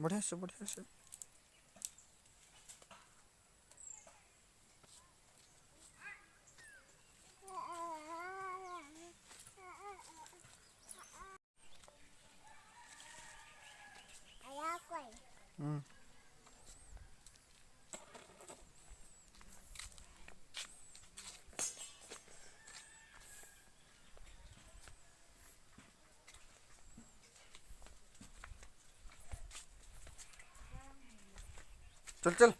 बढ़िया से बढ़िया से चल चल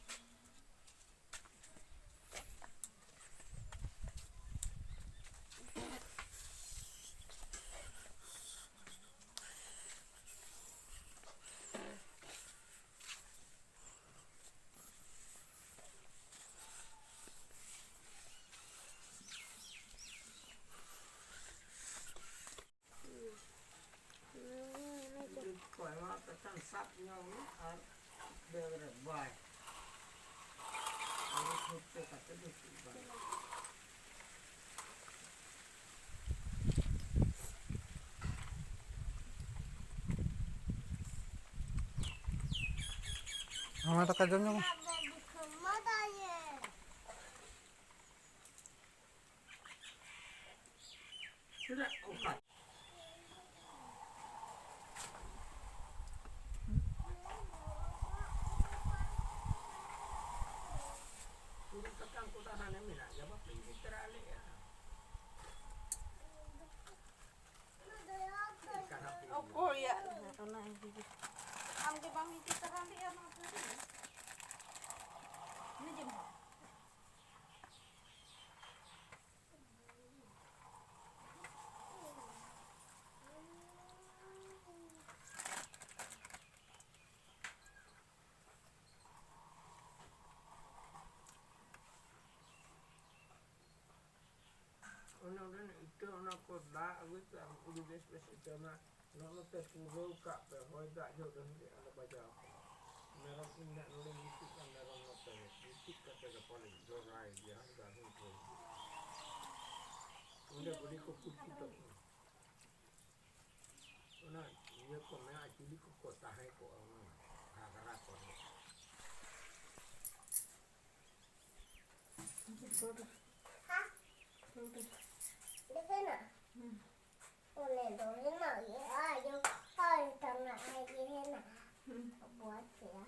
हमारा का जम जम Oh ya, nah ini. Ambil bang kita ambil ya nak ini jam. Orang itu orang kota, kita udah spesies cuma orang terkumpul kak, berhoi tak jauh dari ada baca. Mereka ingat orang itu kan mereka ngotot, itu kata kepala jorai dia dah itu. Udah beri kopi tu. Orang dia kau mana cili kau tahan kau orang agak kau. Con này tôi đến mở vậy à, vô thôi tầm này ai kia thế nào, buat ya.